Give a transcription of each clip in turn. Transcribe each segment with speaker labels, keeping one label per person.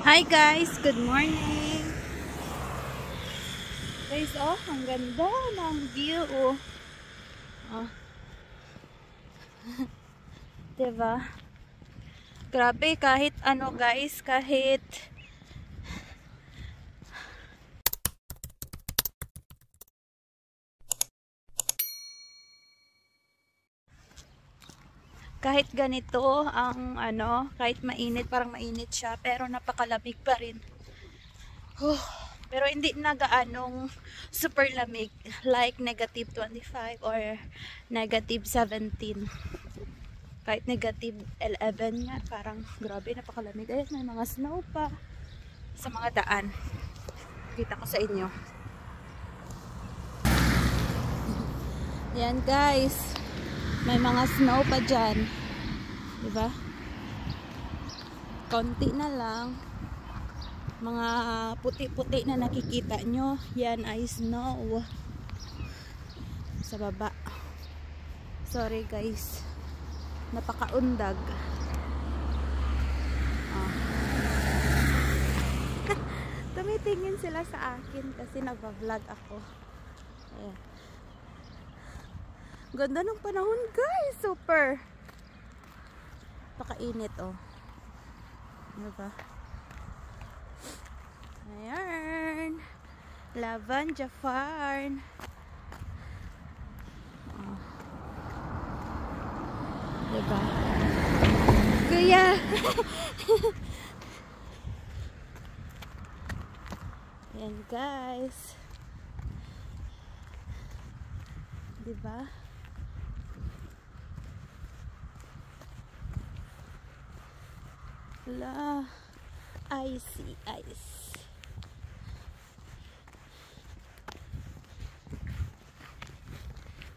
Speaker 1: Hi guys, good morning. Guys, oh, ang ganda ng view, oh. Oh. Diba? Grabe, kahit ano guys, kahit ganito ang ano, kahit mainit, parang mainit siya, pero napakalamig pa rin. Pero hindi na gaanong super lamig, like negative 25 or negative 17. Kahit negative 11 nga, parang grabe, napakalamig. Ayun, may mga snow pa sa mga daan. Kita ko sa inyo. Yan guys, may mga snow pa dyan, diba? Konti na lang. Mga puti-puti na nakikita nyo, yan ay snow sa baba. Sorry guys, napakaundag. Oh. Tumitingin sila sa akin kasi nagva-vlog ako. Ayan. Ganda ng panahon guys, super. Pakainit, oh. Diba? Ayan. Lavanja Farm. Oh. Diba? Kuya! Ayan guys. Diba? La, icy ice.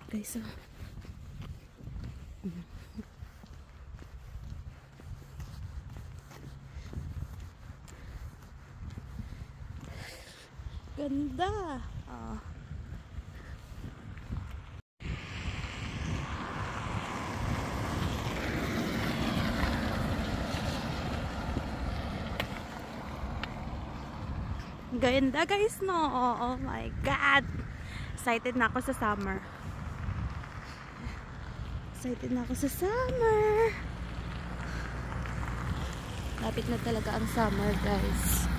Speaker 1: Guys, so ganda. Oh. Ganda guys, no? Oh my god, excited na ako sa summer. Excited na ako sa summer. Lapit na talaga ang summer guys.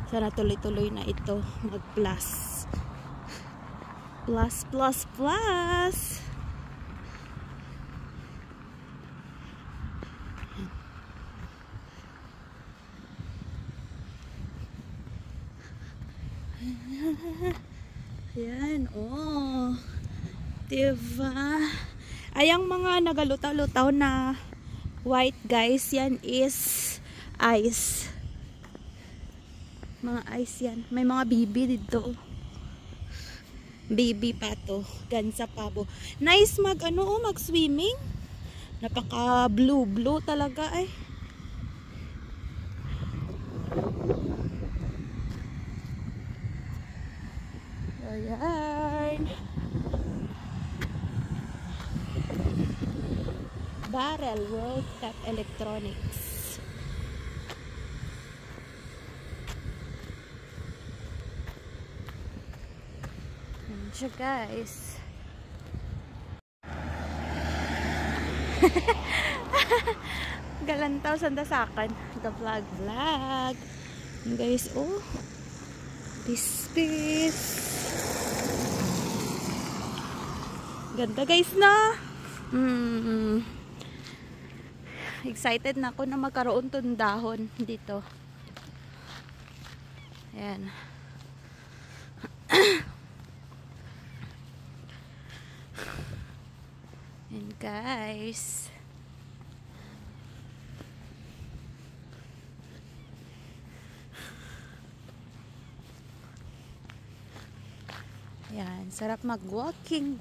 Speaker 1: Sana tuloy-tuloy na ito mag-plus. Plus, plus, plus. Ayan, oh. Diba? Ayang mga nagalutaw-lutaw na white guys, yan is ice. Mga ice yan. May mga bibi dito. Baby pa to. Gansa pabo. Nice mag ano, mag swimming. Napaka blue talaga eh. Ayan. Barrel World Tap Electronics. Ayan siya guys. Galantaw sandasakan. The vlog. And guys, oh. This piece. Ganda guys na. Excited na ako na magkaroon tong dahon dito. Ayan. And guys, yan, sarap mag-walking.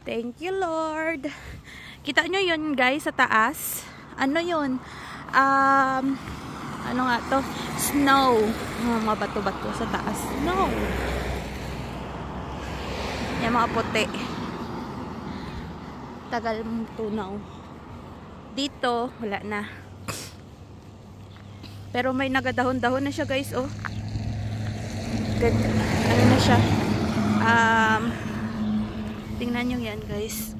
Speaker 1: Thank you Lord. Kita nyo yun guys sa taas. Ano yun? Ano nga to? Snow. Mga bato-bato sa taas. Snow. Yan mga puti. Tagal mong tunaw. Dito, wala na. Pero may nagadahon-dahon na siya guys, oh. Ano na siya? Tingnan nyo yan guys.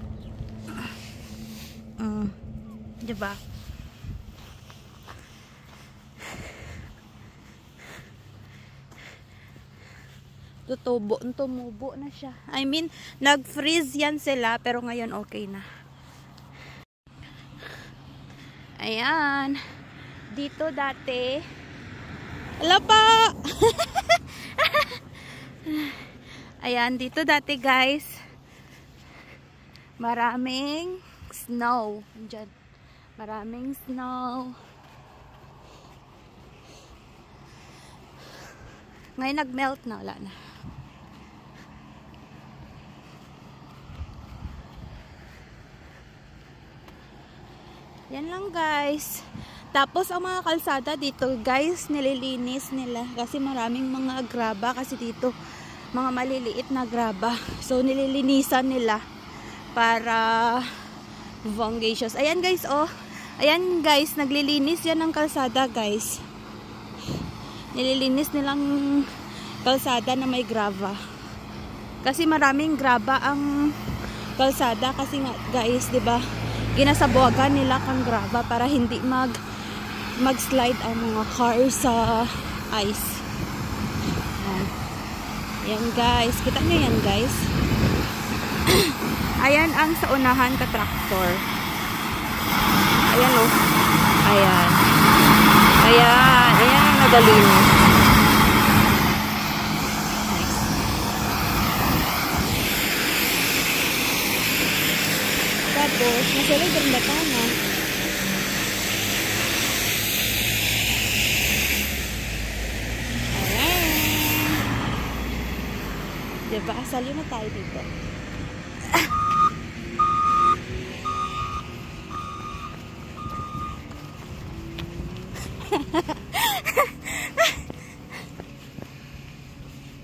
Speaker 1: Diba? Tumubo na siya. I mean, nag-freeze yan sila, pero ngayon okay na. Ayan. Dito dati. Wala pa! Ayan, dito dati guys. Maraming snow. Diyan. Maraming snow. Ngayon nag-melt na. Wala na. Yan lang guys. Tapos ang mga kalsada dito guys, nililinis nila. Kasi maraming mga graba. Kasi dito, mga maliliit na graba. So nililinisan nila. Para vongacious. Ayan guys, oh. Ayan guys, naglilinis yan ng kalsada guys. Nililinis nilang kalsada na may grava. Kasi maraming graba ang kalsada. Kasi nga guys, diba? Ginasabuagan nila kang graba para hindi mag-slide ang mga cars sa ice. Ayan guys. Kita nyo yan guys. Ayan ang sa unahan ka tractor. Ayan o. Ayan. Ayan. Ayan ang nagalinis. Nice. Tapos, nasulog ang batana. Ayan. Diba? Asali na tayo dito.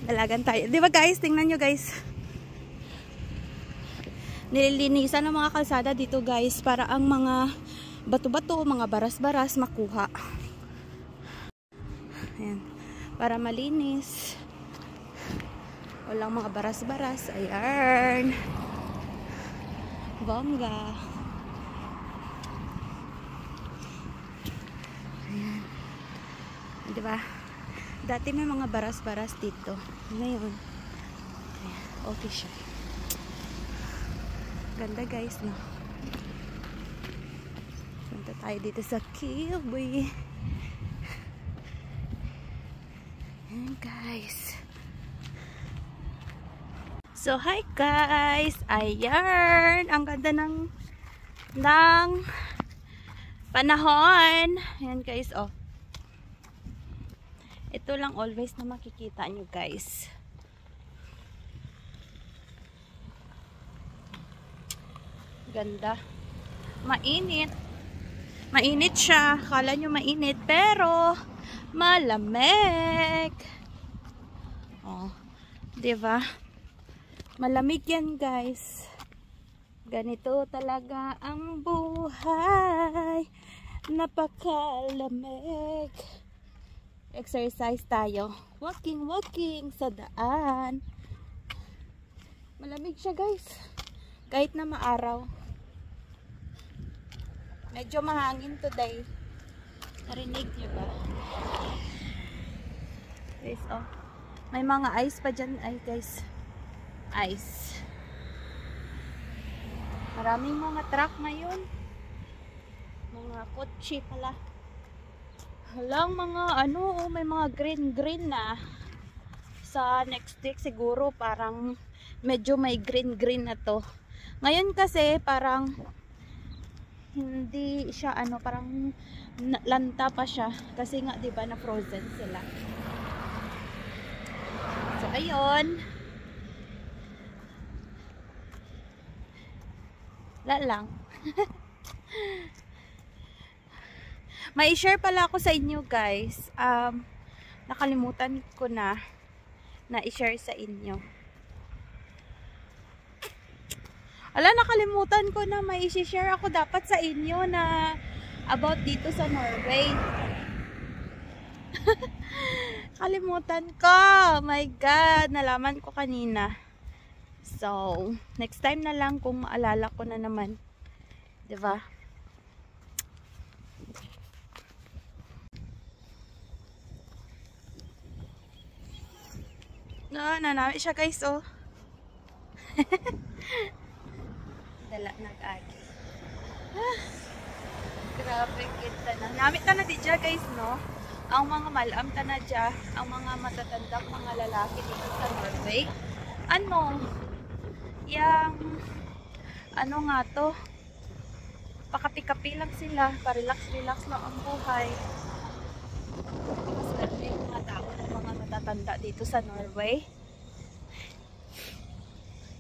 Speaker 1: Dalagan tayo. Di ba guys? Tingnan nyo guys. Nililinisan ng mga kalsada dito guys para ang mga bato-bato, mga baras-baras makuha. Ayan. Para malinis. Walang mga baras-baras. Ayan. Bongga. Ayan. Di ba? Dati may mga baras-baras dito. Ngayon, okay siya. Ganda guys, no? Punta tayo dito sa Kilby. Ayan guys. So, hi guys! Ayan! Ang ganda ng panahon. Ayan guys, oh. Ito lang always na makikita nyo guys. Ganda. Mainit. Mainit siya. Kala nyo mainit. Pero, malamig. Oh. Diba? Malamig yan guys. Ganito talaga ang buhay. Napakalamig. Exercise tayo. Walking sa daan. Malamig siya guys. Kahit na maaraw. Medyo mahangin today. Narinig niyo ba? Guys, oh. May mga ice pa dyan. Ay guys. Ice. Maraming mga truck ngayon. Mga kotse pala. Halang mga ano, may mga green na. Sa next week siguro parang medyo may green na to. Ngayon kasi parang hindi siya ano, parang lanta pa siya kasi nga 'di ba na frozen sila. So ayun. Lang. May share pala ako sa inyo guys. Nakalimutan ko na i-share sa inyo. Ala, nakalimutan ko na may i-share ako dapat sa inyo na about dito sa Norway. Kalimutan ko. Oh my God. Nalaman ko kanina. So, next time na lang kung maalala ko na naman. Diba? No, nanami siya guys, oh. Dala nag-agi. Grabe kita na. Namit ta na di dya guys, no? Ang mga malam ta na dya, ang mga matatandang mga lalaki dito sa Norway. Ano? Ano nga to? Pakapi-kapi lang sila. Pa-relax-relax lang ang buhay. Mas lalo yung mga tao ng mga matatanda dito sa Norway.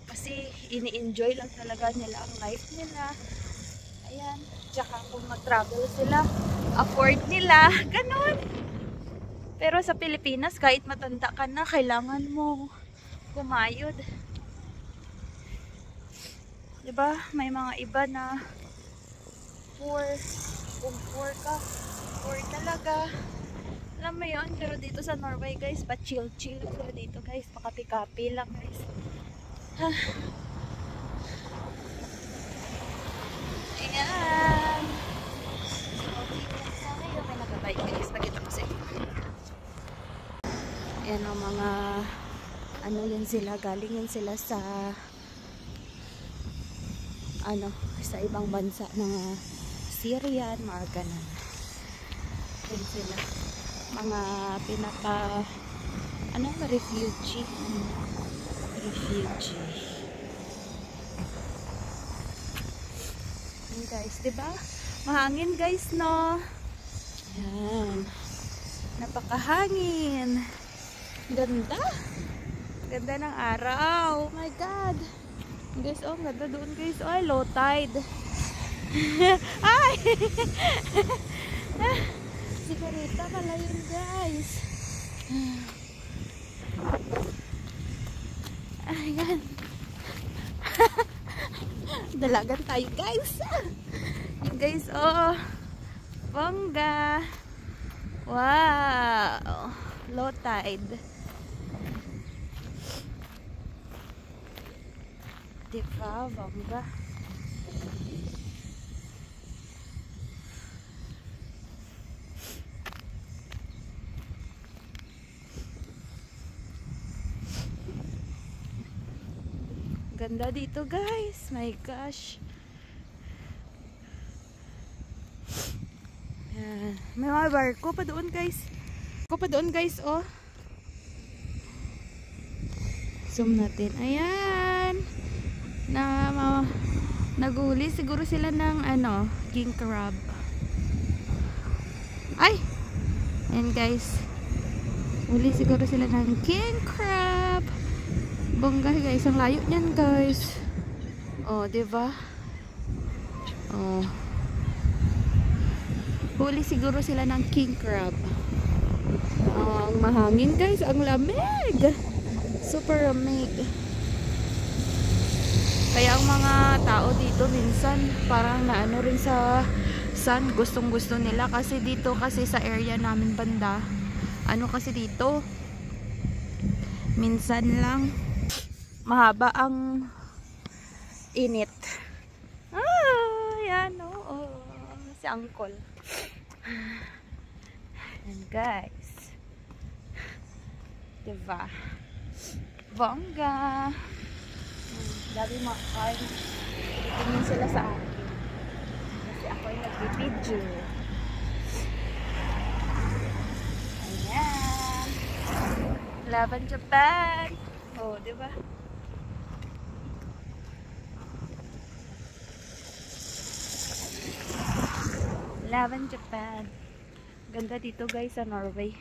Speaker 1: Kasi ini-enjoy lang talaga nila ang life nila. Ayan. Tsaka kung mag-travel sila, afford nila. Ganon. Pero sa Pilipinas, kahit matanda ka na, kailangan mo kumayod. Diba? May mga iba na poor. Kung poor ka, poor talaga. Alam mo yun? Pero dito sa Norway guys, pa-chill-chill sila dito guys. Pakapi-kapi lang guys. Ayan. So, dito sa ngayon, may nakabike guys. Pakita ko sa inyo. Ayan ang mga ano yun sila, galing yun sila sa sa ibang bansa na Syrian, mga ganun. Yun sila. Mga refugee. Ayan guys, diba? Mahangin guys, no? Ayan. Napakahangin. Ganda. Ganda ng araw. Oh my God. Guys, oh, ganda doon guys. Oh, low tide. Ay! Si Karita pala yun guys. Ayan. Dalagan tayo guys. Yung guys, oh. Bongga. Wow. Low tide. Diba, bongga. Ganda dito guys. My gosh. Yan. May mga barko pa doon guys. Oh. Zoom natin. Ayan. Naguli siguro sila ng king crab. Ay! Ayan guys. Uli siguro sila ng king crab. Bongga guys, ang layo niyan guys. Oh, diba? Oh. Huli siguro sila ng king crab. Oh, ang mahangin guys, ang lamig. Super lamig. Kaya ang mga tao dito minsan parang naano rin sa sun, gustong-gusto nila kasi dito kasi sa area namin banda. Ano kasi dito? Minsan lang mahaba ang init. Yan oh, si Uncle. And guys, diba? Bongga. Dami mga car. Tingin sila sa akin. Kasi ako ay nag-video. Ayan. Laban Japan. Oh, diba? Laban Japan. Ganda dito guys sa Norway.